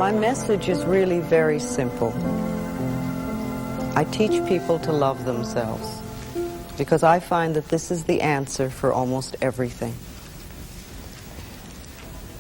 My message is really very simple. I teach people to love themselves because I find that this is the answer for almost everything.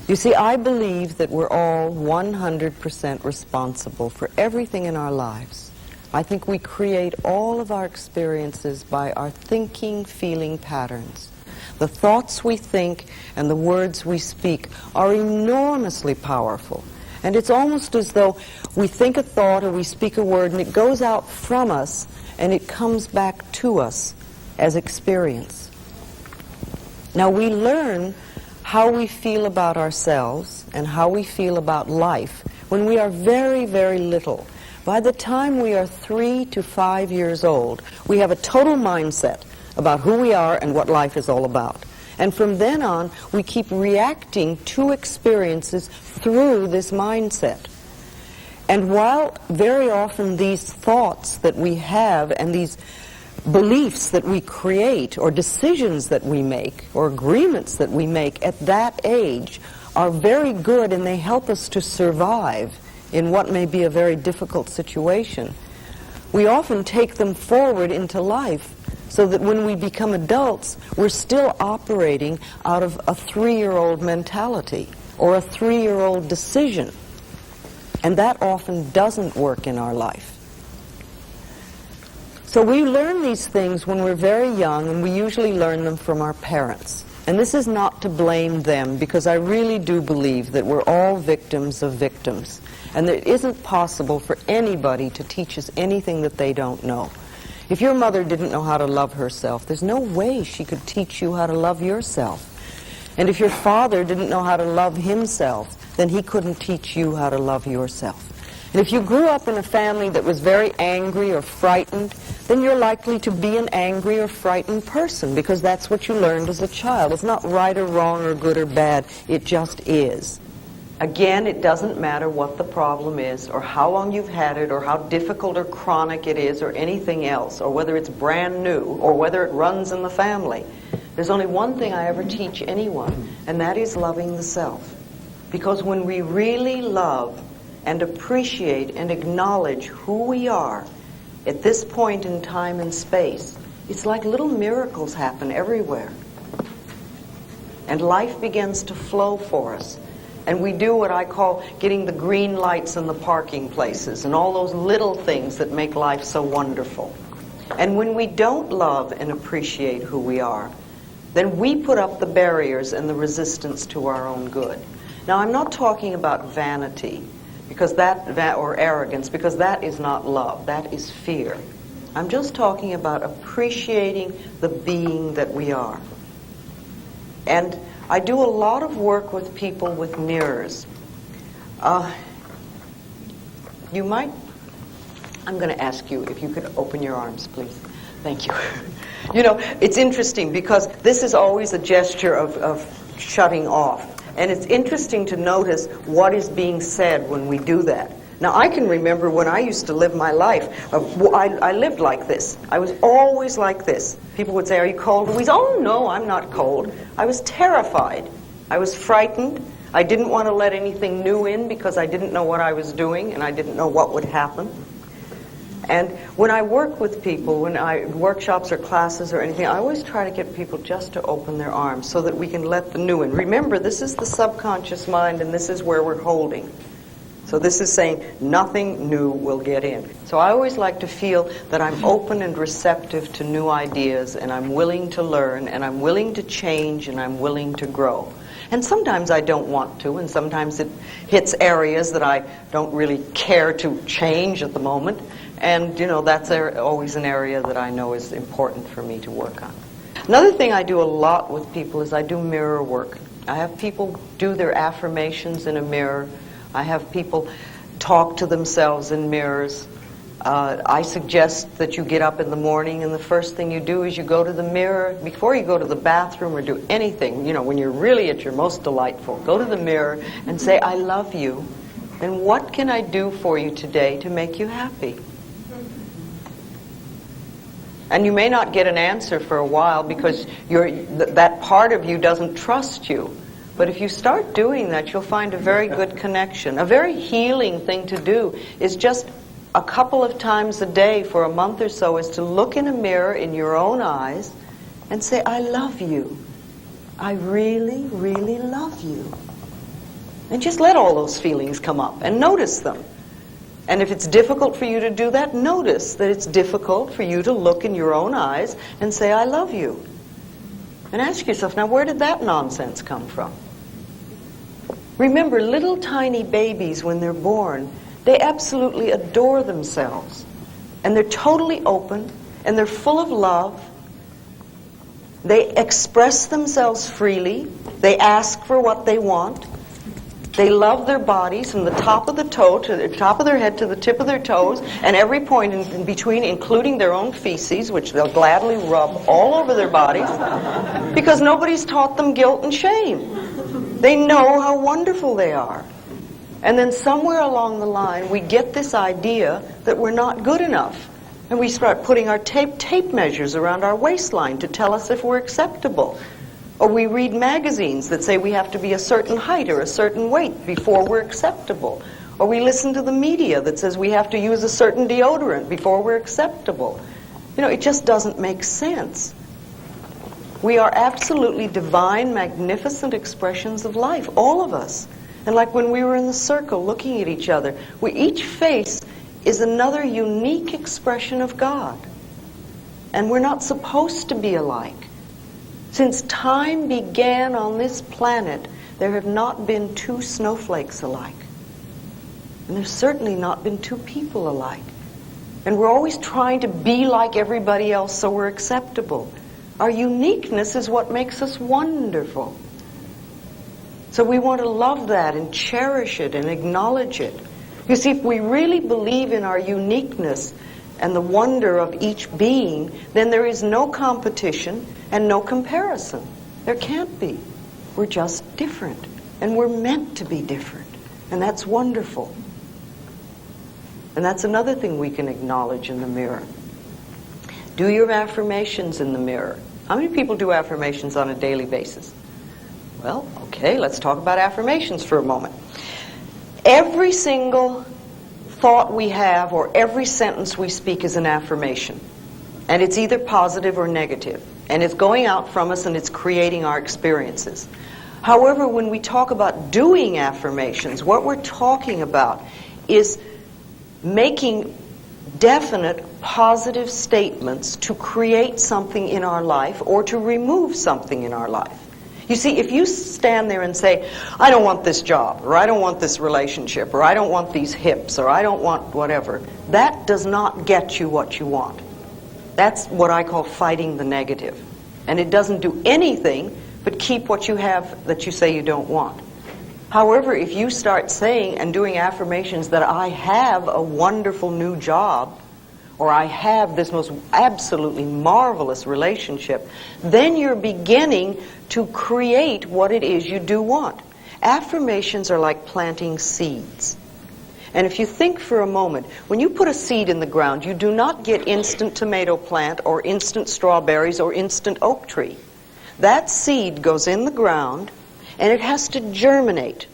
You see, I believe that we're all 100% responsible for everything in our lives. I think we create all of our experiences by our thinking, feeling patterns. The thoughts we think and the words we speak are enormously powerful. And it's almost as though we think a thought or we speak a word and it goes out from us and it comes back to us as experience. Now we learn how we feel about ourselves and how we feel about life when we are very, very little. By the time we are 3 to 5 years old, we have a total mindset about who we are and what life is all about. And from then on, we keep reacting to experiences through this mindset. And while very often these thoughts that we have and these beliefs that we create or decisions that we make or agreements that we make at that age are very good and they help us to survive in what may be a very difficult situation, we often take them forward into life so that when we become adults, we're still operating out of a 3-year-old mentality or a 3-year-old decision. And that often doesn't work in our life. So we learn these things when we're very young, and we usually learn them from our parents. And this is not to blame them, because I really do believe that we're all victims of victims. And that it isn't possible for anybody to teach us anything that they don't know. If your mother didn't know how to love herself, there's no way she could teach you how to love yourself. And if your father didn't know how to love himself, then he couldn't teach you how to love yourself. And if you grew up in a family that was very angry or frightened, then you're likely to be an angry or frightened person, because that's what you learned as a child. It's not right or wrong or good or bad. It just is. Again, it doesn't matter what the problem is or how long you've had it or how difficult or chronic it is or anything else, or whether it's brand new or whether it runs in the family. There's only one thing I ever teach anyone, and that is loving the self. Because when we really love and appreciate and acknowledge who we are at this point in time and space, it's like little miracles happen everywhere. And life begins to flow for us. And we do what I call getting the green lights in the parking places and all those little things that make life so wonderful. And when we don't love and appreciate who we are, then we put up the barriers and the resistance to our own good. Now, I'm not talking about vanity because or arrogance, because that is not love. That is fear. I'm just talking about appreciating the being that we are. And I do a lot of work with people with mirrors. I'm going to ask you if you could open your arms, please. Thank you. You know, it's interesting because this is always a gesture of shutting off. And it's interesting to notice what is being said when we do that. Now, I can remember when I used to live my life, I lived like this. I was always like this. People would say, "Are you cold, Louise?" "Oh, no, I'm not cold." I was terrified. I was frightened. I didn't want to let anything new in because I didn't know what I was doing and I didn't know what would happen. And when I work with people, when I workshops or classes or anything, I always try to get people just to open their arms so that we can let the new in. Remember, this is the subconscious mind and this is where we're holding. So this is saying nothing new will get in. So I always like to feel that I'm open and receptive to new ideas, and I'm willing to learn, and I'm willing to change, and I'm willing to grow. And sometimes I don't want to, and sometimes it hits areas that I don't really care to change at the moment. And, you know, that's always an area that I know is important for me to work on. Another thing I do a lot with people is I do mirror work. I have people do their affirmations in a mirror. I have people talk to themselves in mirrors. I suggest that you get up in the morning and the first thing you do is you go to the mirror. Before you go to the bathroom or do anything, you know, when you're really at your most delightful, go to the mirror and say, "I love you. And what can I do for you today to make you happy?" And you may not get an answer for a while because that part of you doesn't trust you. But if you start doing that, you'll find a very good connection. A very healing thing to do is just a couple of times a day for a month or so is to look in a mirror in your own eyes and say, I love you. I really, really love you. And just let all those feelings come up and notice them. And if it's difficult for you to do that, notice that it's difficult for you to look in your own eyes and say, I love you. And ask yourself, now where did that nonsense come from? Remember, little tiny babies, when they're born, they absolutely adore themselves. And they're totally open, and they're full of love. They express themselves freely. They ask for what they want. They love their bodies from the top of the toe to the top of their head to the tip of their toes, and every point in between, including their own feces, which they'll gladly rub all over their bodies, because nobody's taught them guilt and shame. They know how wonderful they are. And then somewhere along the line, we get this idea that we're not good enough. And we start putting our tape measures around our waistline to tell us if we're acceptable. Or we read magazines that say we have to be a certain height or a certain weight before we're acceptable. Or we listen to the media that says we have to use a certain deodorant before we're acceptable. You know, it just doesn't make sense. We are absolutely divine, magnificent expressions of life, all of us. And like when we were in the circle looking at each other, each face is another unique expression of God. And we're not supposed to be alike. Since time began on this planet, there have not been two snowflakes alike. And there's certainly not been two people alike. And we're always trying to be like everybody else so we're acceptable. Our uniqueness is what makes us wonderful. So we want to love that and cherish it and acknowledge it. You see, if we really believe in our uniqueness and the wonder of each being, then there is no competition and no comparison. There can't be. We're just different. And we're meant to be different. And that's wonderful. And that's another thing we can acknowledge in the mirror. Do your affirmations in the mirror. How many people do affirmations on a daily basis? Well, okay, let's talk about affirmations for a moment. Every single thought we have or every sentence we speak is an affirmation. And it's either positive or negative. And it's going out from us and it's creating our experiences. However, when we talk about doing affirmations, what we're talking about is making definite positive statements to create something in our life or to remove something in our life. You see, if you stand there and say, I don't want this job, or I don't want this relationship, or I don't want these hips, or I don't want whatever, that does not get you what you want. That's what I call fighting the negative. And it doesn't do anything but keep what you have that you say you don't want. However, if you start saying and doing affirmations that I have a wonderful new job, or I have this most absolutely marvelous relationship, then you're beginning to create what it is you do want. Affirmations are like planting seeds. And if you think for a moment, when you put a seed in the ground, you do not get instant tomato plant or instant strawberries or instant oak tree. That seed goes in the ground, and it has to germinate.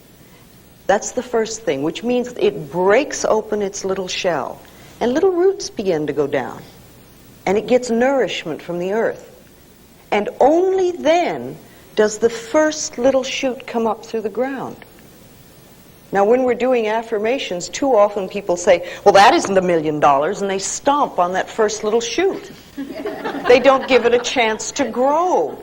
That's the first thing, which means it breaks open its little shell. And little roots begin to go down. And it gets nourishment from the earth. And only then does the first little shoot come up through the ground. Now, when we're doing affirmations, too often people say, well, that isn't $1 million, and they stomp on that first little shoot. They don't give it a chance to grow.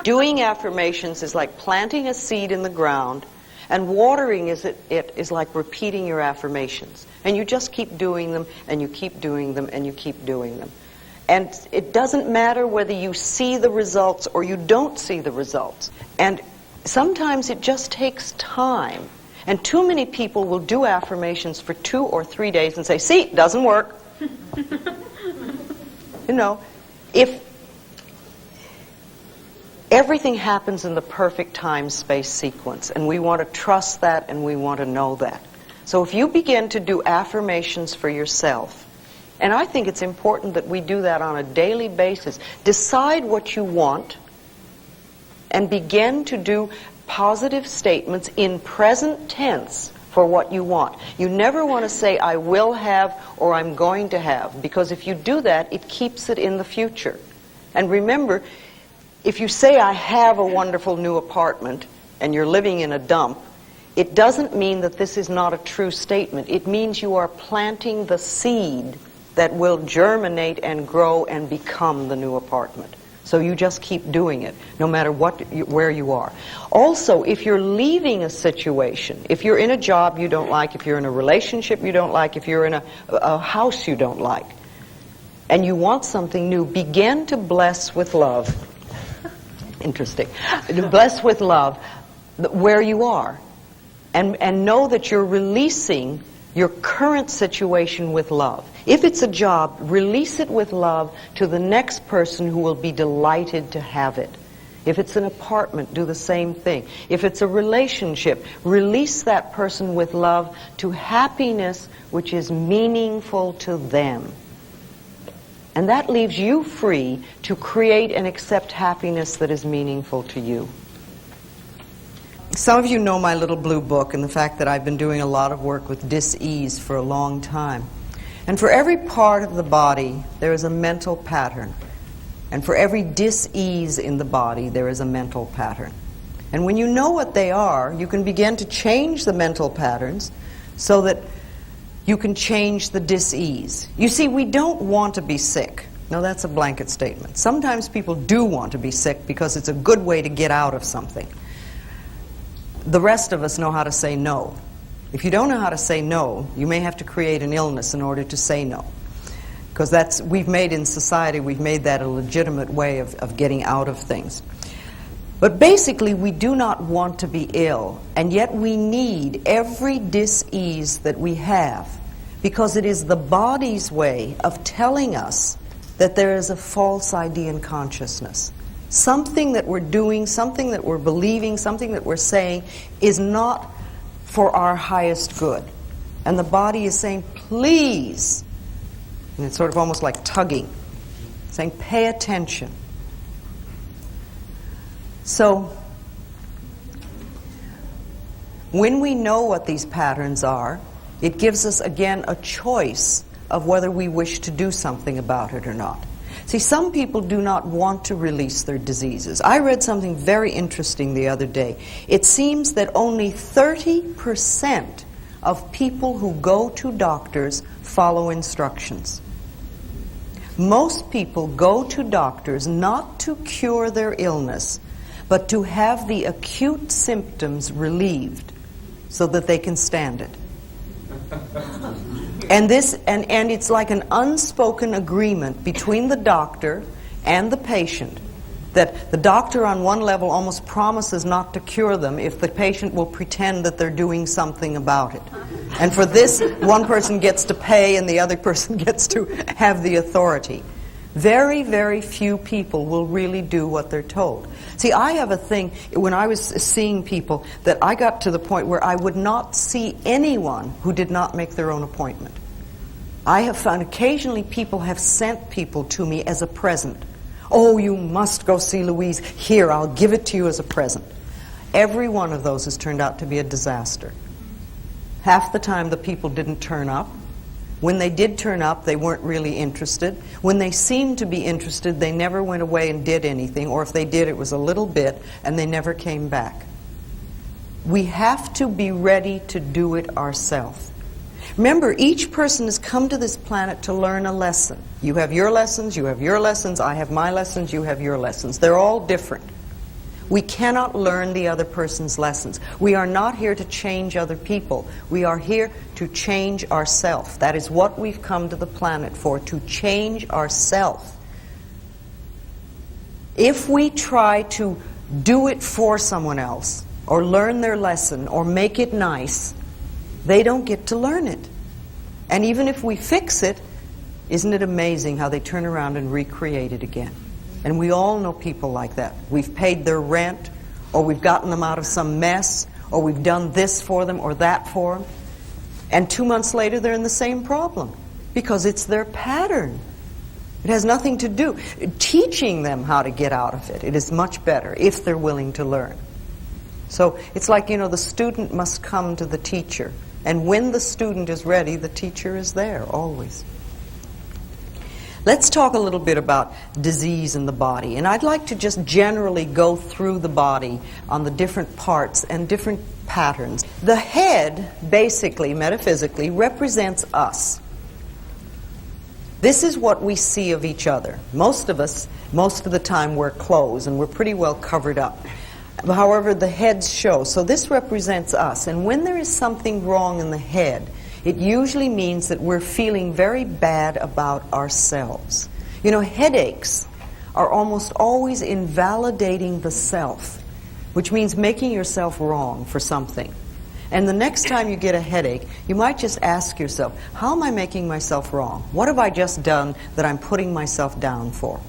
Doing affirmations is like planting a seed in the ground, and watering it is like repeating your affirmations. And you just keep doing them, and you keep doing them, and you keep doing them. And it doesn't matter whether you see the results or you don't see the results. And sometimes it just takes time. And too many people will do affirmations for 2 or 3 days and say, see, it doesn't work. You know, if everything happens in the perfect time-space sequence, and we want to trust that and we want to know that. So if you begin to do affirmations for yourself, and I think it's important that we do that on a daily basis, decide what you want and begin to do positive statements in present tense for what you want. You never want to say, I will have or I'm going to have, because if you do that, it keeps it in the future. And remember, if you say, I have a wonderful new apartment, and you're living in a dump, it doesn't mean that this is not a true statement. It means you are planting the seed that will germinate and grow and become the new apartment. So you just keep doing it, no matter where you are. Also, if you're leaving a situation, if you're in a job you don't like, if you're in a relationship you don't like, if you're in a house you don't like, and you want something new, begin to bless with love. Interesting. Bless with love where you are. And know that you're releasing your current situation with love. If it's a job, release it with love to the next person who will be delighted to have it. If it's an apartment, do the same thing. If it's a relationship, release that person with love to happiness which is meaningful to them. And that leaves you free to create and accept happiness that is meaningful to you. Some of you know my little blue book and the fact that I've been doing a lot of work with dis-ease for a long time. And for every part of the body, there is a mental pattern. And for every dis-ease in the body, there is a mental pattern. And when you know what they are, you can begin to change the mental patterns so that you can change the dis-ease. You see, we don't want to be sick. No, that's a blanket statement. Sometimes people do want to be sick because it's a good way to get out of something. The rest of us know how to say no. If you don't know how to say no, you may have to create an illness in order to say no. Because we've made in society, we've made that a legitimate way of getting out of things. But basically, we do not want to be ill, and yet we need every dis-ease that we have, because it is the body's way of telling us that there is a false idea in consciousness. Something that we're doing, something that we're believing, something that we're saying is not for our highest good. And the body is saying, please, and it's sort of almost like tugging, saying, pay attention. So, when we know what these patterns are, it gives us, again, a choice of whether we wish to do something about it or not. See, some people do not want to release their diseases. I read something very interesting the other day. It seems that only 30% of people who go to doctors follow instructions. Most people go to doctors not to cure their illness, but to have the acute symptoms relieved so that they can stand it. And it's like an unspoken agreement between the doctor and the patient, that the doctor on one level almost promises not to cure them if the patient will pretend that they're doing something about it. And for this, one person gets to pay and the other person gets to have the authority. Very, very few people will really do what they're told. See, I have a thing, when I was seeing people, that I got to the point where I would not see anyone who did not make their own appointment. I have found occasionally people have sent people to me as a present. Oh, you must go see Louise. Here, I'll give it to you as a present. Every one of those has turned out to be a disaster. Half the time the people didn't turn up. When they did turn up, they weren't really interested. When they seemed to be interested, they never went away and did anything, or if they did, it was a little bit, and they never came back. We have to be ready to do it ourselves. Remember, each person has come to this planet to learn a lesson. You have your lessons, you have your lessons, I have my lessons, you have your lessons. They're all different. We cannot learn the other person's lessons. We are not here to change other people. We are here to change ourselves. That is what we've come to the planet for, to change ourselves. If we try to do it for someone else, or learn their lesson, or make it nice, they don't get to learn it. And even if we fix it, isn't it amazing how they turn around and recreate it again? And we all know people like that. We've paid their rent, or we've gotten them out of some mess, or we've done this for them or that for them. And 2 months later, they're in the same problem, because it's their pattern. It has nothing to do. Teaching them how to get out of it, it is much better if they're willing to learn. So it's like, the student must come to the teacher. And when the student is ready, the teacher is there, always. Let's talk a little bit about disease in the body. And I'd like to just generally go through the body on the different parts and different patterns. The head, basically, metaphysically, represents us. This is what we see of each other. Most of us, most of the time, wear clothes, and we're pretty well covered up. However, the heads show. So this represents us. And when there is something wrong in the head, it usually means that we're feeling very bad about ourselves. Headaches are almost always invalidating the self, which means making yourself wrong for something. And the next time you get a headache, you might just ask yourself, how am I making myself wrong? What have I just done that I'm putting myself down for?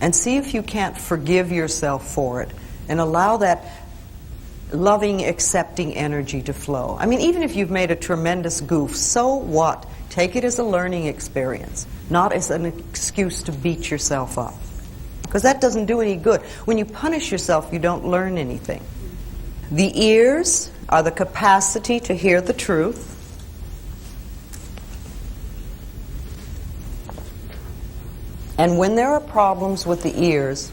And see if you can't forgive yourself for it and allow that loving, accepting energy to flow. I mean, even if you've made a tremendous goof, so what? Take it as a learning experience, not as an excuse to beat yourself up. Because that doesn't do any good. When you punish yourself, you don't learn anything. The ears are the capacity to hear the truth. And when there are problems with the ears,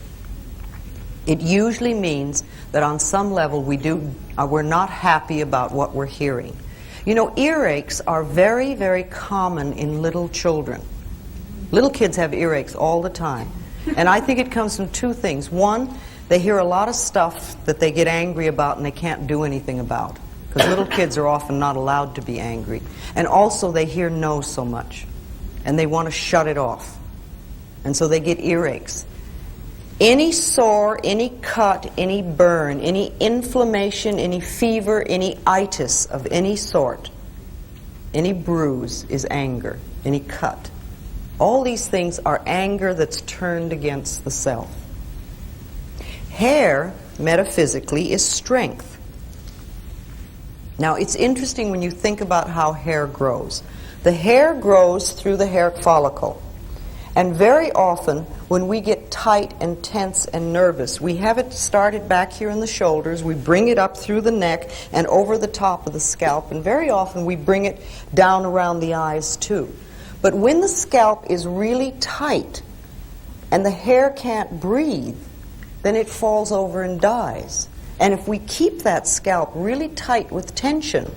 it usually means that on some level we're not happy about what we're hearing. Earaches are very, very common in little children. Little kids have earaches all the time. And I think it comes from two things. One, they hear a lot of stuff that they get angry about and they can't do anything about. Because little kids are often not allowed to be angry. And also they hear no so much. And they want to shut it off. And so they get earaches. Any sore, any cut, any burn, any inflammation, any fever, any itis of any sort, any bruise is anger, any cut. All these things are anger that's turned against the self. Hair, metaphysically, is strength. Now, it's interesting when you think about how hair grows. The hair grows through the hair follicle. And very often, when we get tight and tense and nervous, we have it started back here in the shoulders, we bring it up through the neck and over the top of the scalp, and very often we bring it down around the eyes too. But when the scalp is really tight and the hair can't breathe, then it falls over and dies. And if we keep that scalp really tight with tension,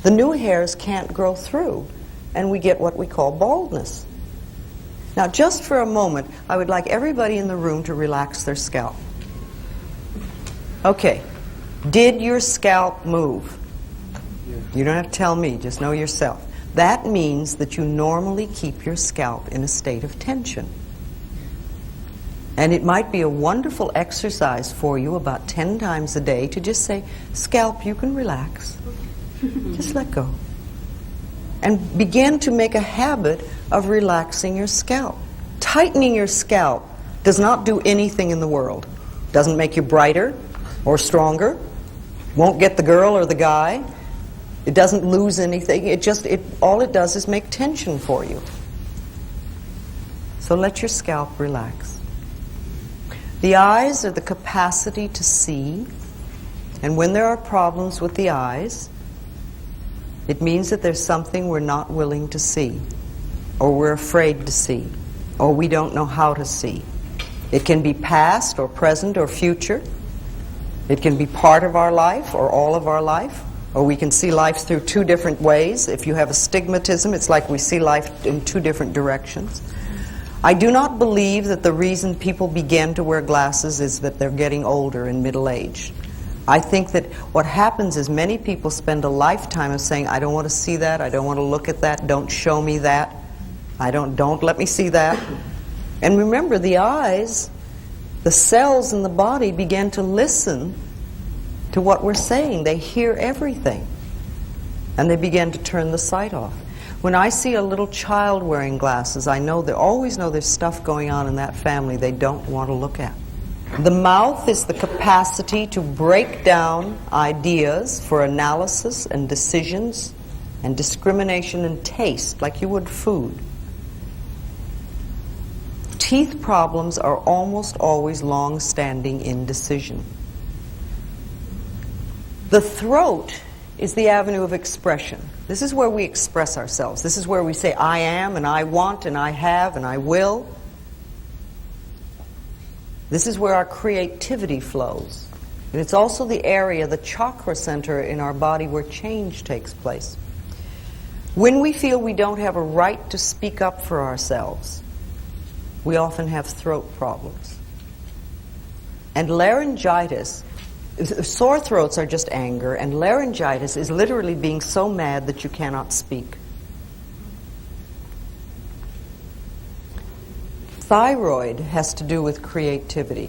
the new hairs can't grow through, and we get what we call baldness. Now, just for a moment, I would like everybody in the room to relax their scalp. Okay. Did your scalp move? You don't have to tell me, just know yourself. That means that you normally keep your scalp in a state of tension. And it might be a wonderful exercise for you about 10 times a day to just say, scalp, you can relax. Just let go. And begin to make a habit of relaxing your scalp. Tightening your scalp does not do anything in the world. Doesn't make you brighter or stronger. Won't get the girl or the guy. It doesn't lose anything. All it does is make tension for you. So let your scalp relax. The eyes are the capacity to see. And when there are problems with the eyes, it means that there's something we're not willing to see, or we're afraid to see, or we don't know how to see. It can be past or present or future. It can be part of our life or all of our life, or we can see life through two different ways. If you have astigmatism, it's like we see life in two different directions. I do not believe that the reason people begin to wear glasses is that they're getting older and middle age. I think that what happens is many people spend a lifetime of saying, I don't want to see that, I don't want to look at that, don't show me that, don't let me see that. And remember, the eyes, the cells in the body begin to listen to what we're saying. They hear everything. And they begin to turn the sight off. When I see a little child wearing glasses, I always know there's stuff going on in that family they don't want to look at. The mouth is the capacity to break down ideas for analysis and decisions and discrimination and taste, like you would food. Teeth problems are almost always long-standing indecision. The throat is the avenue of expression. This is where we express ourselves. This is where we say, I am, and I want, and I have, and I will. This is where our creativity flows. And it's also the area, the chakra center in our body where change takes place. When we feel we don't have a right to speak up for ourselves, we often have throat problems. And laryngitis, sore throats are just anger, and laryngitis is literally being so mad that you cannot speak. Thyroid has to do with creativity,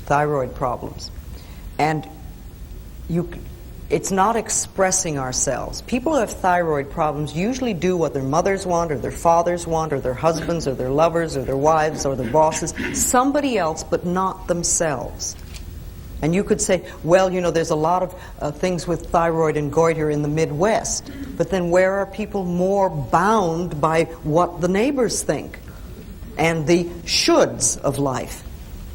thyroid problems. And it's not expressing ourselves. People who have thyroid problems usually do what their mothers want, or their fathers want, or their husbands, or their lovers, or their wives, or their bosses, somebody else, but not themselves. And you could say, well, you know, there's a lot of things with thyroid and goiter in the Midwest, but then where are people more bound by what the neighbors think and the shoulds of life?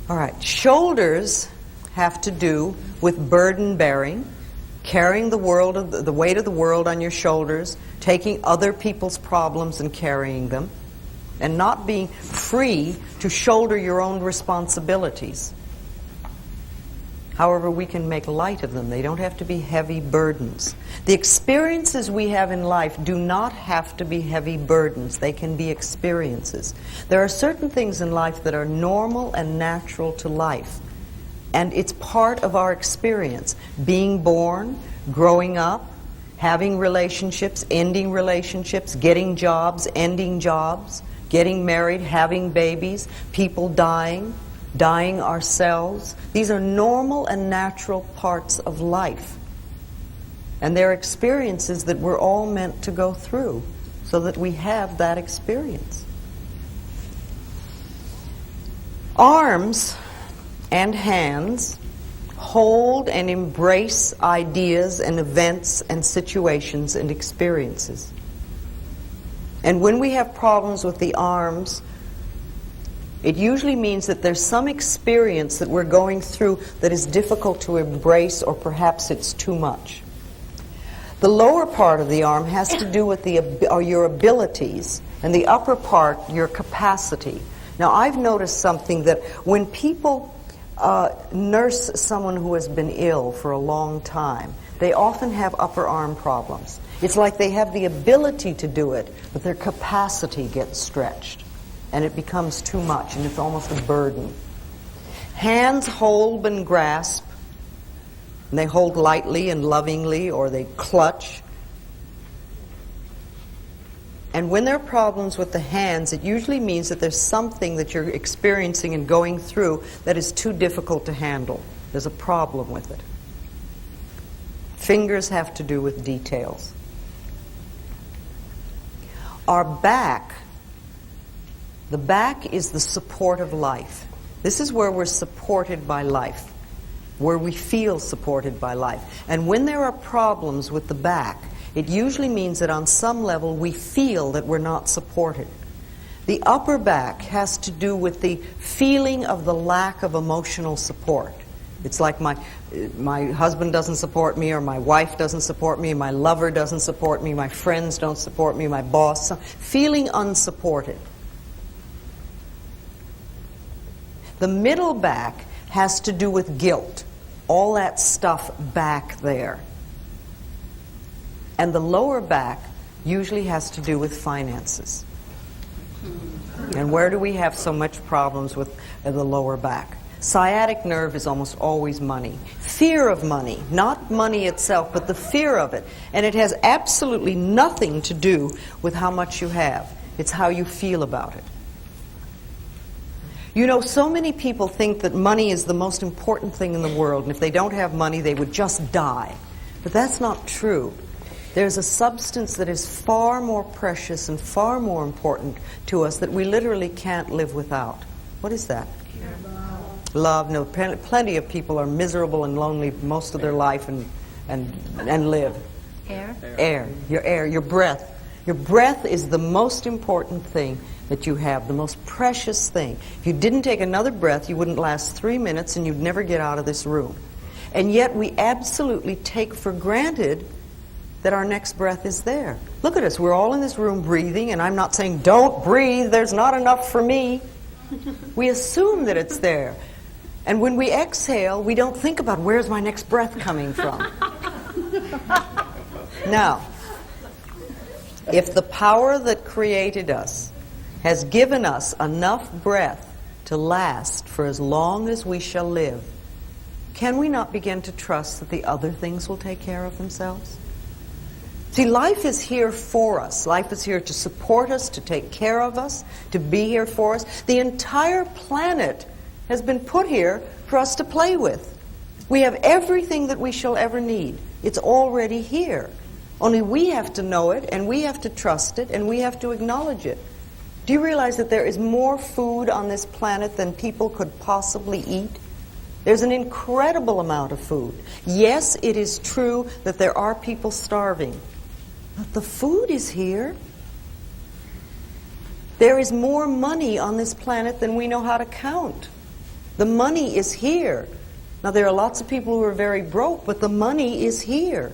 All right, shoulders have to do with burden bearing, carrying the weight of the world on your shoulders, taking other people's problems and carrying them, and not being free to shoulder your own responsibilities. However, we can make light of them. They don't have to be heavy burdens. The experiences we have in life do not have to be heavy burdens. They can be experiences. There are certain things in life that are normal and natural to life. And it's part of our experience. Being born, growing up, having relationships, ending relationships, getting jobs, ending jobs, getting married, having babies, people dying ourselves. These are normal and natural parts of life. And they're experiences that we're all meant to go through so that we have that experience. Arms and hands hold and embrace ideas and events and situations and experiences. And when we have problems with the arms, it usually means that there's some experience that we're going through that is difficult to embrace, or perhaps it's too much. The lower part of the arm has to do with your abilities, and the upper part, your capacity. Now, I've noticed something that when people nurse someone who has been ill for a long time, they often have upper arm problems. It's like they have the ability to do it, but their capacity gets stretched. And it becomes too much, and it's almost a burden. Hands hold and grasp, and they hold lightly and lovingly, or they clutch. And when there are problems with the hands, it usually means that there's something that you're experiencing and going through that is too difficult to handle. There's a problem with it. Fingers have to do with details. Our back, the back is the support of life. This is where we're supported by life, where we feel supported by life. And when there are problems with the back, it usually means that on some level we feel that we're not supported. The upper back has to do with the feeling of the lack of emotional support. It's like my husband doesn't support me, or my wife doesn't support me, my lover doesn't support me, my friends don't support me, my boss. Feeling unsupported. The middle back has to do with guilt, all that stuff back there. And the lower back usually has to do with finances. And where do we have so much problems with the lower back? Sciatic nerve is almost always money. Fear of money, not money itself, but the fear of it. And it has absolutely nothing to do with how much you have. It's how you feel about it. You know, so many people think that money is the most important thing in the world, and if they don't have money, they would just die. But that's not true. There's a substance that is far more precious and far more important to us that we literally can't live without. What is that? Love. No, plenty of people are miserable and lonely most of their life and live. Air. Air. Your breath. Your breath is the most important thing that you have, the most precious thing. If you didn't take another breath, you wouldn't last 3 minutes and you'd never get out of this room. And yet we absolutely take for granted that our next breath is there. Look at us, we're all in this room breathing, and I'm not saying, don't breathe, there's not enough for me. We assume that it's there. And when we exhale, we don't think about where's my next breath coming from. Now, if the power that created us has given us enough breath to last for as long as we shall live, can we not begin to trust that the other things will take care of themselves? See, life is here for us. Life is here to support us, to take care of us, to be here for us. The entire planet has been put here for us to play with. We have everything that we shall ever need. It's already here. Only we have to know it, and we have to trust it, and we have to acknowledge it. Do you realize that there is more food on this planet than people could possibly eat? There's an incredible amount of food. Yes, it is true that there are people starving, but the food is here. There is more money on this planet than we know how to count. The money is here. Now, there are lots of people who are very broke, but the money is here.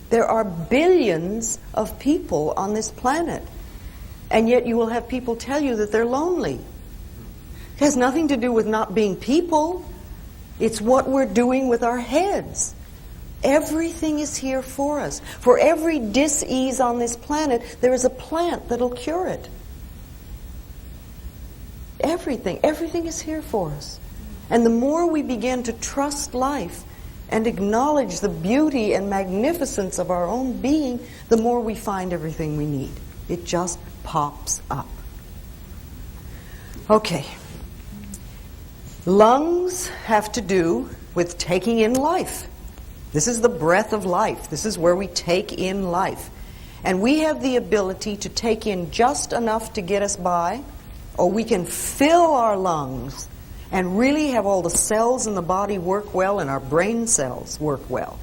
There are billions of people on this planet, and yet you will have people tell you that they're lonely. It has nothing to do with not being people. It's what we're doing with our heads. Everything is here for us. For every dis-ease on this planet, there is a plant that'll cure it. Everything is here for us. And the more we begin to trust life and acknowledge the beauty and magnificence of our own being, the more we find everything we need. It just pops up. Okay. Lungs have to do with taking in life. This is the breath of life. This is where we take in life. And we have the ability to take in just enough to get us by, or we can fill our lungs and really have all the cells in the body work well and our brain cells work well.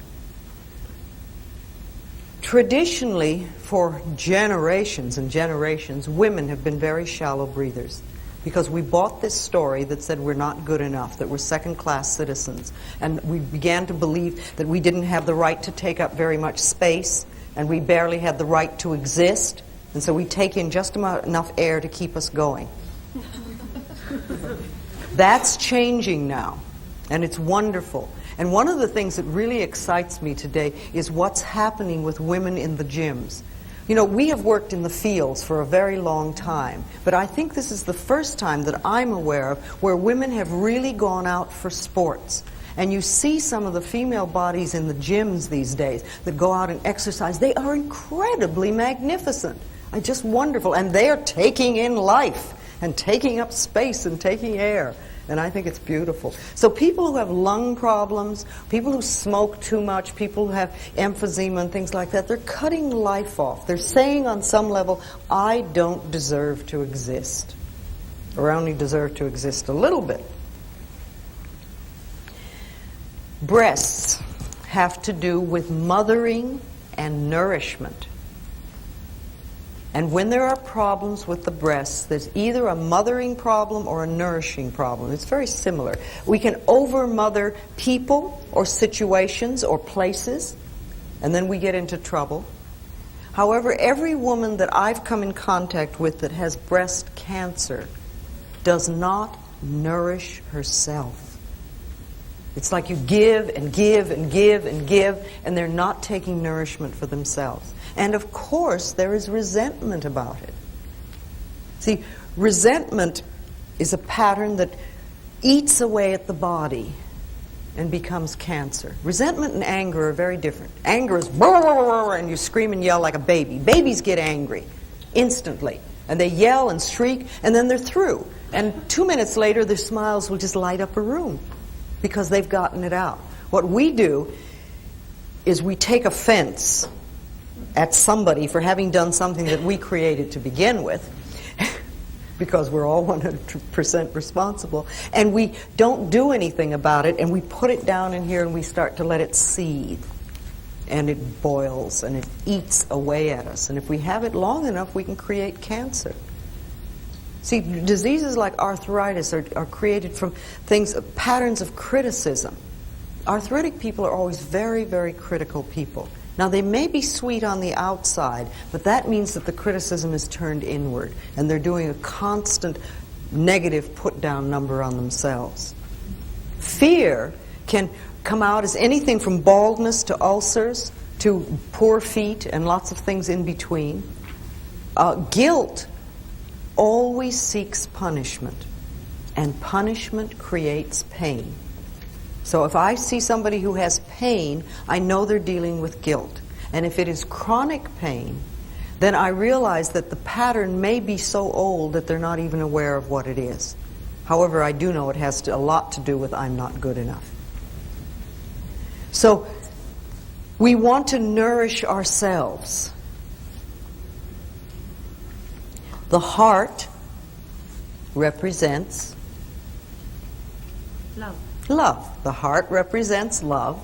Traditionally, for generations and generations, women have been very shallow breathers because we bought this story that said we're not good enough, that we're second-class citizens. And we began to believe that we didn't have the right to take up very much space, and we barely had the right to exist. And so we take in just enough air to keep us going. That's changing now, and it's wonderful. And one of the things that really excites me today is what's happening with women in the gyms. You know, we have worked in the fields for a very long time, but I think this is the first time that I'm aware of where women have really gone out for sports. And you see some of the female bodies in the gyms these days that go out and exercise. They are incredibly magnificent. Just wonderful. And they are taking in life and taking up space and taking air. And I think it's beautiful. So people who have lung problems, people who smoke too much, people who have emphysema and things like that, they're cutting life off. They're saying on some level, I don't deserve to exist. Or I only deserve to exist a little bit. Breasts have to do with mothering and nourishment. And when there are problems with the breasts, there's either a mothering problem or a nourishing problem. It's very similar. We can over-mother people or situations or places, and then we get into trouble. However, every woman that I've come in contact with that has breast cancer does not nourish herself. It's like you give and give and give and give, and they're not taking nourishment for themselves. And of course, there is resentment about it. See, resentment is a pattern that eats away at the body and becomes cancer. Resentment and anger are very different. Anger is and you scream and yell like a baby. Babies get angry instantly, and they yell and shriek, and then they're through. And 2 minutes later, their smiles will just light up a room because they've gotten it out. What we do is we take offense at somebody for having done something that we created to begin with, because we're all 100% responsible, and we don't do anything about it, and we put it down in here and we start to let it seethe. and it boils and it eats away at us. And if we have it long enough, we can create cancer. See, diseases like arthritis are created from things, patterns of criticism. Arthritic people are always very, very critical people. Now, they may be sweet on the outside, but that means that the criticism is turned inward, and they're doing a constant negative put-down number on themselves. Fear can come out as anything from baldness to ulcers to poor feet and lots of things in between. Guilt always seeks punishment, and punishment creates pain. So if I see somebody who has pain, I know they're dealing with guilt. And if it is chronic pain, then I realize that the pattern may be so old that they're not even aware of what it is. However, I do know it has a lot to do with I'm not good enough. So we want to nourish ourselves. The heart represents love. Love. The heart represents love.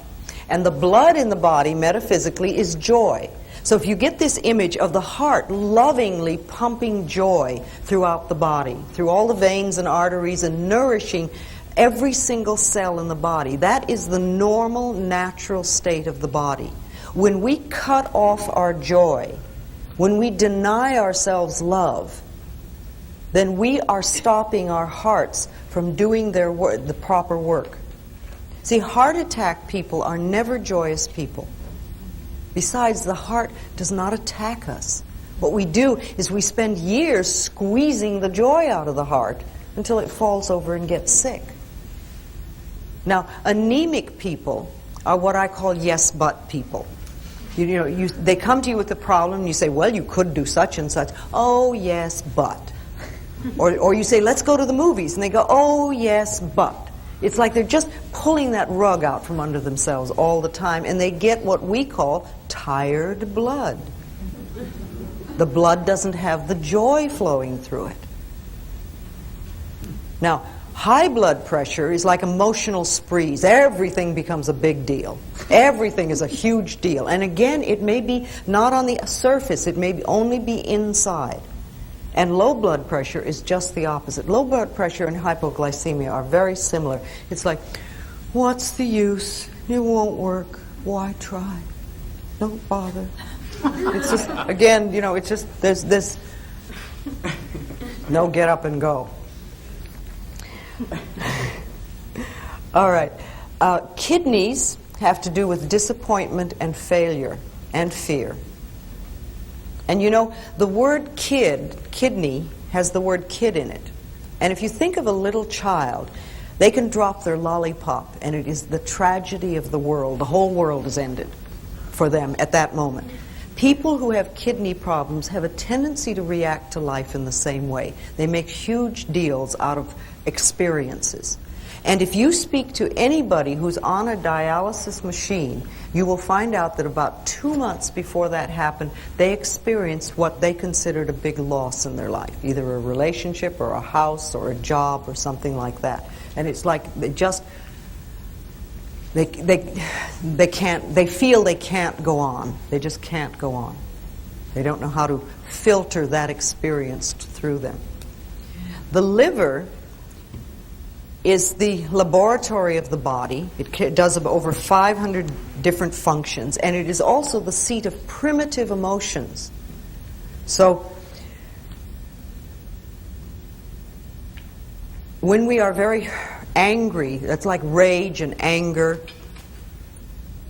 And the blood in the body, metaphysically, is joy. So if you get this image of the heart lovingly pumping joy throughout the body, through all the veins and arteries, and nourishing every single cell in the body, that is the normal, natural state of the body. When we cut off our joy, when we deny ourselves love, then we are stopping our hearts from doing their work, the proper work. See, heart attack people are never joyous people. Besides, the heart does not attack us. What we do is we spend years squeezing the joy out of the heart until it falls over and gets sick. Now, anemic people are what I call yes but people. They come to you with a problem and you say, well, you could do such and such. Oh, yes, but. Or you say, let's go to the movies. And they go, oh, yes, but. It's like they're just pulling that rug out from under themselves all the time. And they get what we call tired blood. The blood doesn't have the joy flowing through it. Now, high blood pressure is like emotional sprees. Everything becomes a big deal. Everything is a huge deal. And again, it may be not on the surface. It may only be inside. And low blood pressure is just the opposite. Low blood pressure and hypoglycemia are very similar. It's like, what's the use? It won't work. Why try? Don't bother. It's just, again, it's just, there's this, no get up and go. All right. Kidneys have to do with disappointment and failure and fear. And the word kidney has the word kid in it. And if you think of a little child, they can drop their lollipop and it is the tragedy of the world. The whole world is ended for them at that moment. People who have kidney problems have a tendency to react to life in the same way. They make huge deals out of experiences. And if you speak to anybody who's on a dialysis machine, you will find out that about 2 months before that happened, they experienced what they considered a big loss in their life, either a relationship or a house or a job or something like that. And it's like they feel they can't go on. They just can't go on. They don't know how to filter that experience through them. The liver is the laboratory of the body. It does over 500 different functions, and it is also the seat of primitive emotions. So, when we are very angry, that's like rage and anger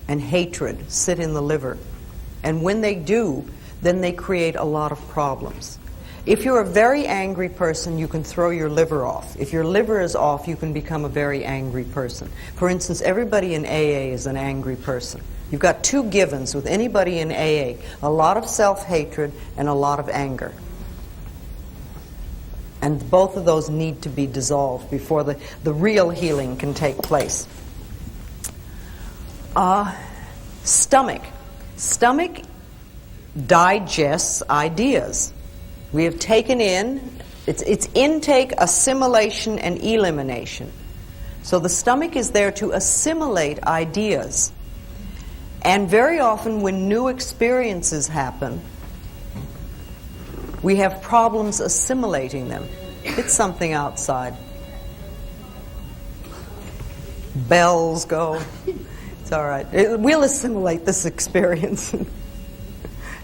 and hatred sit in the liver. And when they do, then they create a lot of problems. If you're a very angry person, you can throw your liver off. If your liver is off, you can become a very angry person. For instance, everybody in AA is an angry person. You've got two givens with anybody in AA, a lot of self-hatred and a lot of anger. And both of those need to be dissolved before the real healing can take place. Stomach. Stomach digests ideas. We have taken in, it's intake, assimilation, and elimination. So the stomach is there to assimilate ideas. And very often when new experiences happen, we have problems assimilating them. It's something outside. Bells go. It's all right. We'll assimilate this experience.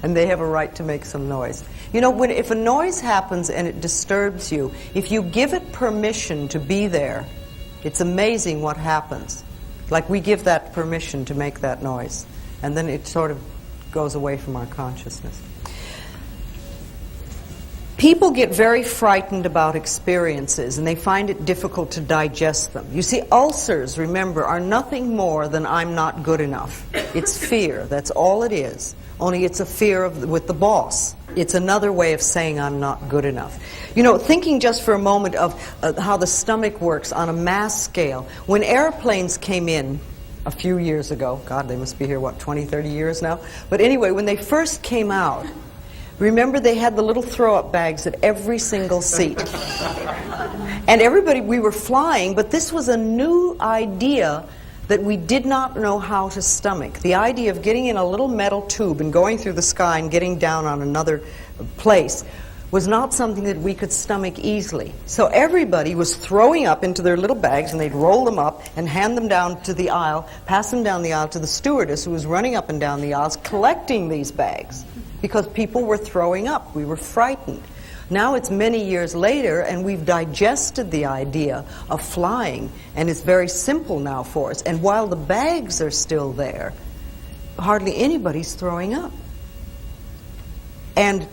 And they have a right to make some noise. You know, if a noise happens and it disturbs you, if you give it permission to be there, it's amazing what happens. Like we give that permission to make that noise, and then it sort of goes away from our consciousness. People get very frightened about experiences, and they find it difficult to digest them. You see, ulcers, remember, are nothing more than I'm not good enough. It's fear. That's all it is. Only it's a fear with the boss. It's another way of saying I'm not good enough. You know, thinking just for a moment of how the stomach works on a mass scale. When airplanes came in a few years ago, God, they must be here, what, 20, 30 years now? But anyway, when they first came out, remember they had the little throw-up bags at every single seat. And everybody, we were flying, but this was a new idea that we did not know how to stomach. The idea of getting in a little metal tube and going through the sky and getting down on another place was not something that we could stomach easily. So everybody was throwing up into their little bags, and they'd roll them up and hand them down to the aisle, pass them down the aisle to the stewardess who was running up and down the aisles collecting these bags because people were throwing up. We were frightened. Now it's many years later, and we've digested the idea of flying, and it's very simple now for us. And while the bags are still there, hardly anybody's throwing up. And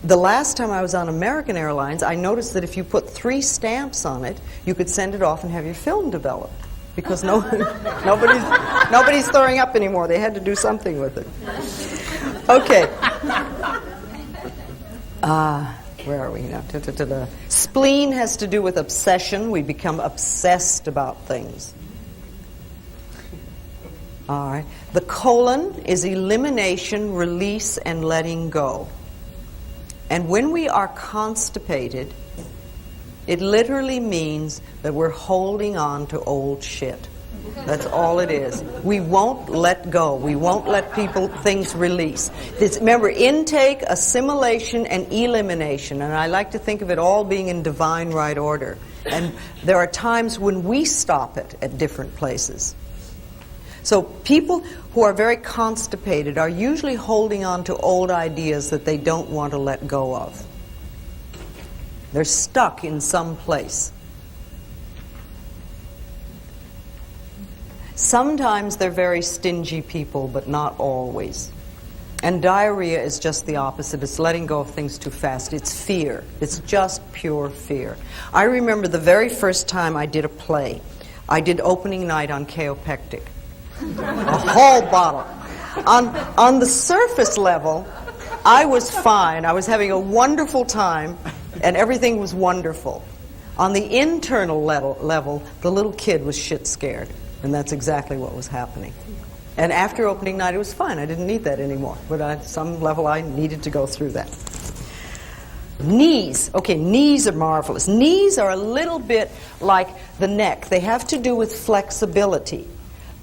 the last time I was on American Airlines, I noticed that if you put 3 stamps on it, you could send it off and have your film developed. Because nobody's throwing up anymore. They had to do something with it. Okay. Where are we now? Spleen has to do with obsession. We become obsessed about things. All right. The colon is elimination, release, and letting go. And when we are constipated, it literally means that we're holding on to old shit. That's all it is. We won't let go. We won't let things release. Remember, intake, assimilation, and elimination. And I like to think of it all being in divine right order. And there are times when we stop it at different places. So people who are very constipated are usually holding on to old ideas that they don't want to let go of. They're stuck in some place. Sometimes they're very stingy people, but not always. And diarrhea is just the opposite. It's letting go of things too fast. It's fear. It's just pure fear. I remember the very first time I did a play. I did opening night on Kaopectic. A whole bottle. On the surface level, I was fine. I was having a wonderful time, and everything was wonderful. On the internal level, the little kid was shit scared. And that's exactly what was happening. And after opening night, it was fine. I didn't need that anymore. But at some level, I needed to go through that. Knees. Okay, knees are marvelous. Knees are a little bit like the neck. They have to do with flexibility.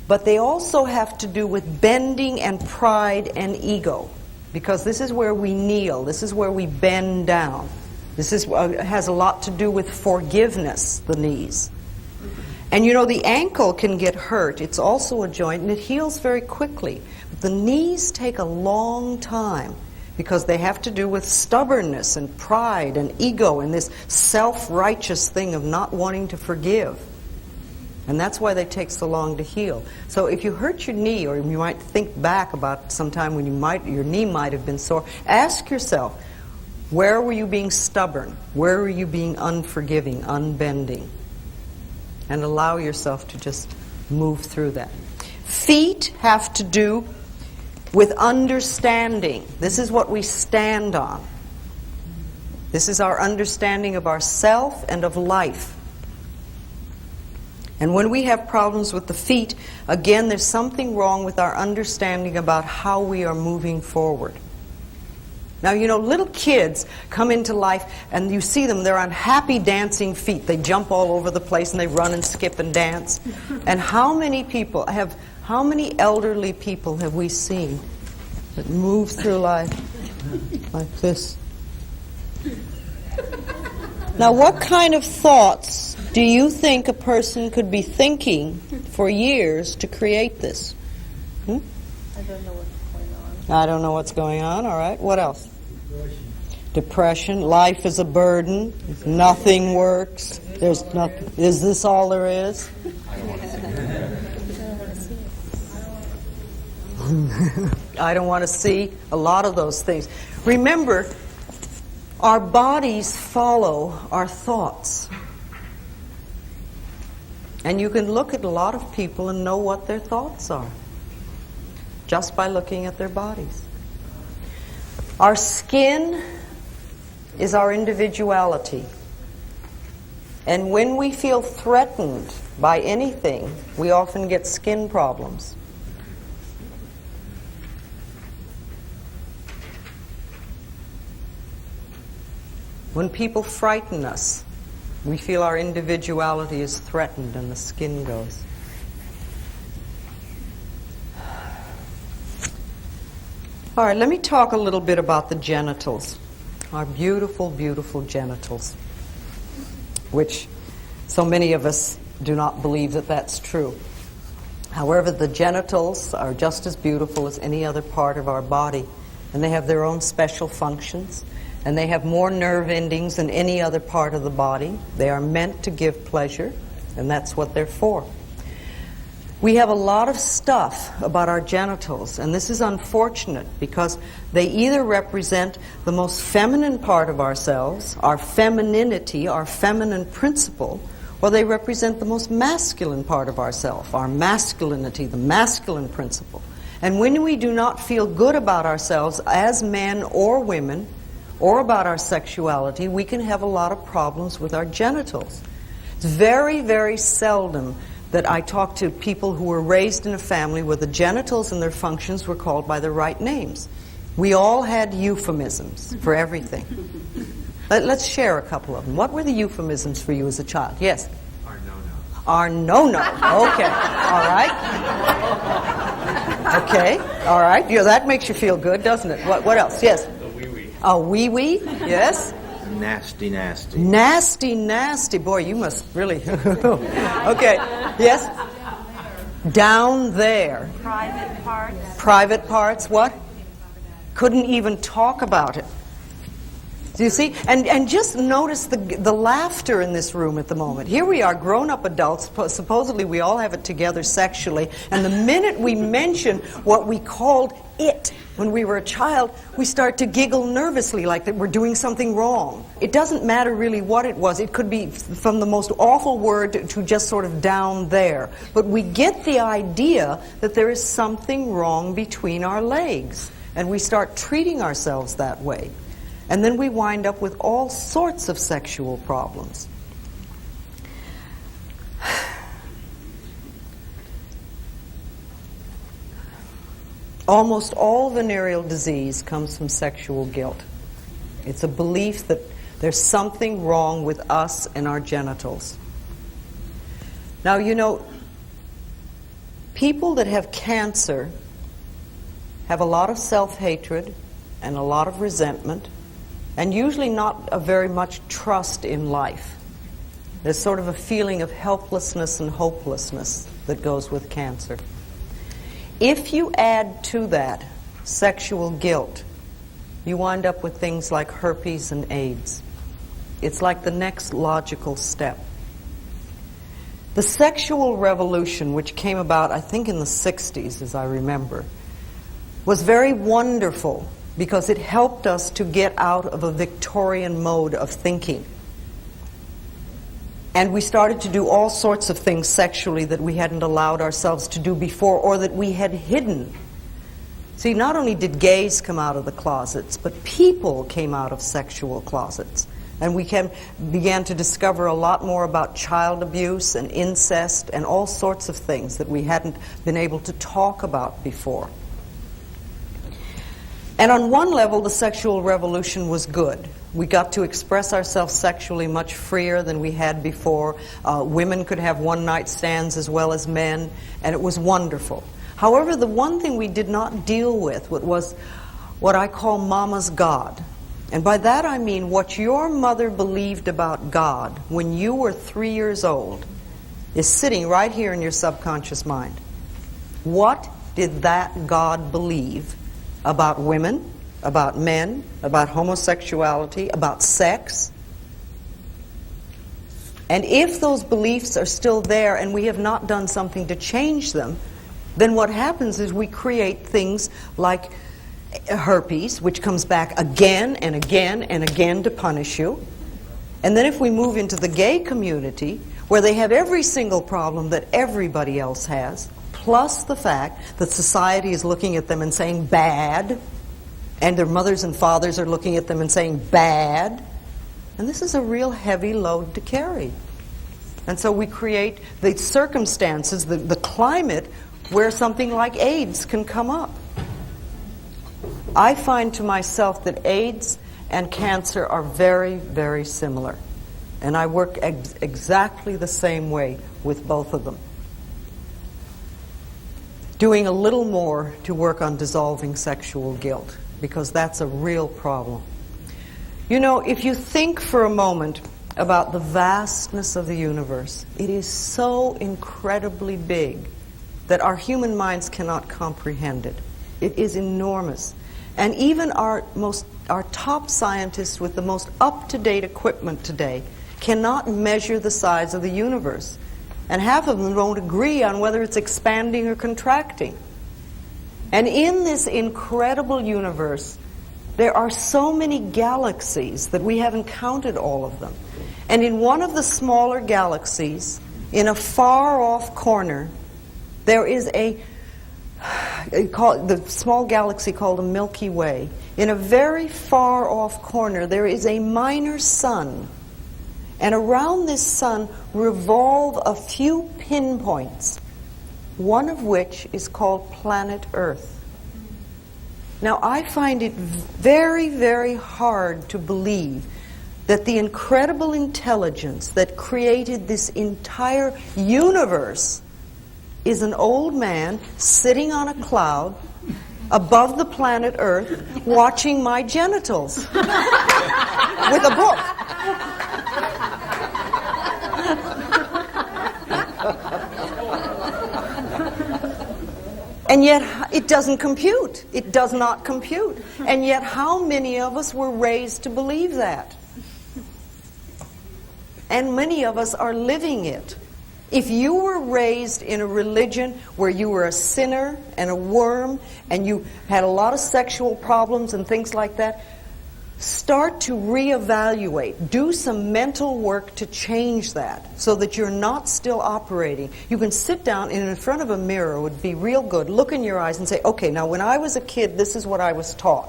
But they also have to do with bending and pride and ego. Because this is where we kneel. This is where we bend down. This has a lot to do with forgiveness, the knees. And you know, the ankle can get hurt. It's also a joint, and it heals very quickly. But the knees take a long time because they have to do with stubbornness and pride and ego and this self-righteous thing of not wanting to forgive. And that's why they take so long to heal. So if you hurt your knee, or you might think back about some time when your knee might have been sore, ask yourself, where were you being stubborn? Where were you being unforgiving, unbending? And allow yourself to just move through that. Feet have to do with understanding. This is what we stand on. This is our understanding of ourself and of life. And when we have problems with the feet, again, there's something wrong with our understanding about how we are moving forward. Now, you know, little kids come into life and you see them, they're on happy dancing feet. They jump all over the place and they run and skip and dance. And how many people have How many elderly people have we seen that move through life like this? Now, what kind of thoughts do you think a person could be thinking for years to create this? I don't know what's going on. I don't know what's going on. All right. What else? Depression. Life is a burden. Nothing works. There's nothing. Is this all there is? I don't want to see a lot of those things. Remember, our bodies follow our thoughts. And you can look at a lot of people and know what their thoughts are just by looking at their bodies. Our skin is our individuality. And when we feel threatened by anything, we often get skin problems. When people frighten us, we feel our individuality is threatened and the skin goes. All right, let me talk a little bit about the genitals. Our beautiful, beautiful genitals, which so many of us do not believe that that's true. However, the genitals are just as beautiful as any other part of our body, and they have their own special functions. And they have more nerve endings than any other part of the body. They are meant to give pleasure, and that's what they're for. We have a lot of stuff about our genitals, and this is unfortunate because they either represent the most feminine part of ourselves, our femininity, our feminine principle, or they represent the most masculine part of ourselves, our masculinity, the masculine principle. And when we do not feel good about ourselves as men or women, or about our sexuality, we can have a lot of problems with our genitals. It's very, very seldom that I talk to people who were raised in a family where the genitals and their functions were called by the right names. We all had euphemisms for everything. Let's share a couple of them. What were the euphemisms for you as a child? Yes? Our no-no. Our no-no. Okay. All right. Okay. All right. Yeah, that makes you feel good, doesn't it? What else? Yes? A wee-wee, yes. Nasty, nasty. Nasty, nasty. Boy, you must really... Okay, yes? Down there. Private parts. Private parts, what? Couldn't even talk about it. Do you see? And just notice the laughter in this room at the moment. Here we are, grown-up adults. Supposedly we all have it together sexually. And the minute we mention what we called it when we were a child, we start to giggle nervously like that we're doing something wrong. It doesn't matter really what it was. It could be from the most awful word to just sort of down there. But we get the idea that there is something wrong between our legs. And we start treating ourselves that way. And then we wind up with all sorts of sexual problems. Almost all venereal disease comes from sexual guilt. It's a belief that there's something wrong with us and our genitals. Now, you know, people that have cancer have a lot of self-hatred and a lot of resentment, and usually not a very much trust in life. There's sort of a feeling of helplessness and hopelessness that goes with cancer. If you add to that sexual guilt, you wind up with things like herpes and AIDS. It's like the next logical step. The sexual revolution, which came about, I think, in the 60s, as I remember, was very wonderful because it helped us to get out of a Victorian mode of thinking. And we started to do all sorts of things sexually that we hadn't allowed ourselves to do before or that we had hidden. See, not only did gays come out of the closets, but people came out of sexual closets. And we began to discover a lot more about child abuse and incest and all sorts of things that we hadn't been able to talk about before. And on one level, the sexual revolution was good We got to express ourselves sexually much freer than we had before. Women could have one-night stands as well as men, and it was wonderful. However, the one thing we did not deal with was what I call Mama's God. And by that I mean what your mother believed about God when you were 3 years old is sitting right here in your subconscious mind. What did that God believe about women, about men, about homosexuality, about sex? And if those beliefs are still there and we have not done something to change them, then what happens is we create things like herpes, which comes back again and again and again to punish you. And then if we move into the gay community, where they have every single problem that everybody else has, plus the fact that society is looking at them and saying bad, and their mothers and fathers are looking at them and saying bad, and this is a real heavy load to carry. And so we create the circumstances, the climate, where something like AIDS can come up. I find to myself that AIDS and cancer are very, very similar. And I work exactly the same way with both of them. Doing a little more to work on dissolving sexual guilt, because that's a real problem. You know, if you think for a moment about the vastness of the universe, it is so incredibly big that our human minds cannot comprehend it. It is enormous. And even our top scientists with the most up-to-date equipment today cannot measure the size of the universe. And half of them don't agree on whether it's expanding or contracting. And in this incredible universe, there are so many galaxies that we haven't counted all of them. And in one of the smaller galaxies, in a far-off corner, there is the small galaxy called the Milky Way. In a very far-off corner, there is a minor sun. And around this sun revolve a few pinpoints, one of which is called planet Earth. Now, I find it very, very hard to believe that the incredible intelligence that created this entire universe is an old man sitting on a cloud above the planet Earth watching my genitals with a book. And yet it doesn't compute. It does not compute. And yet how many of us were raised to believe that? And many of us are living it. If you were raised in a religion where you were a sinner and a worm and you had a lot of sexual problems and things like that, start to reevaluate. Do some mental work to change that so that you're not still operating. You can sit down and in front of a mirror, would be real good, look in your eyes and say, okay, now when I was a kid, this is what I was taught.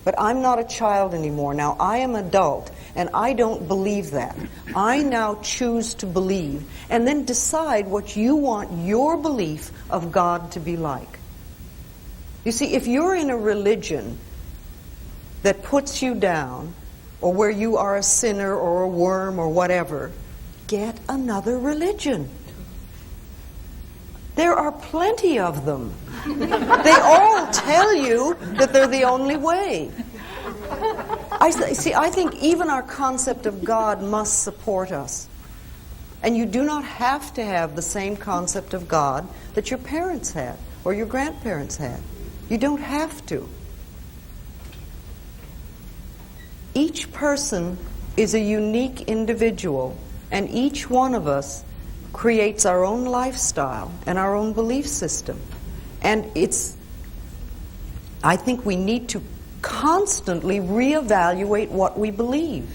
But I'm not a child anymore. Now I am adult, and I don't believe that. I now choose to believe, and then decide what you want your belief of God to be like. You see, if you're in a religion that puts you down, or where you are a sinner or a worm or whatever, get another religion. There are plenty of them. They all tell you that they're the only way. I think even our concept of God must support us. And you do not have to have the same concept of God that your parents had or your grandparents had. You don't have to. Each person is a unique individual, and each one of us creates our own lifestyle and our own belief system. And I think we need to constantly reevaluate what we believe.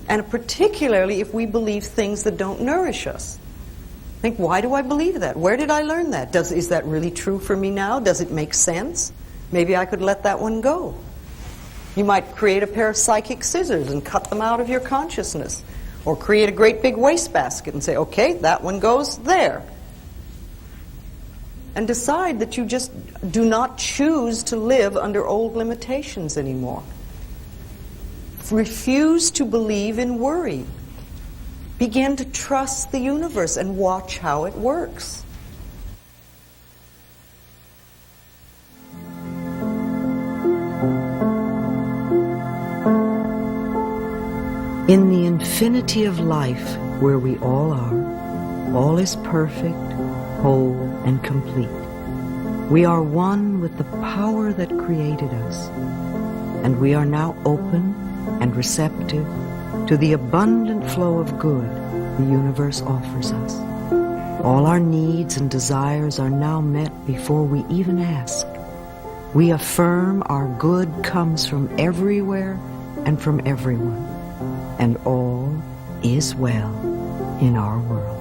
And particularly if we believe things that don't nourish us. Think, why do I believe that? Where did I learn that? Is that really true for me now? Does it make sense? Maybe I could let that one go. You might create a pair of psychic scissors and cut them out of your consciousness. Or create a great big wastebasket and say, okay, that one goes there. And decide that you just do not choose to live under old limitations anymore. refuse to believe in worry. Begin to trust the universe and watch how it works. In the infinity of life where we all are, all is perfect, whole, and complete. We are one with the power that created us, and we are now open and receptive to the abundant flow of good the universe offers us. All our needs and desires are now met before we even ask. We affirm our good comes from everywhere and from everyone, and all is well in our world.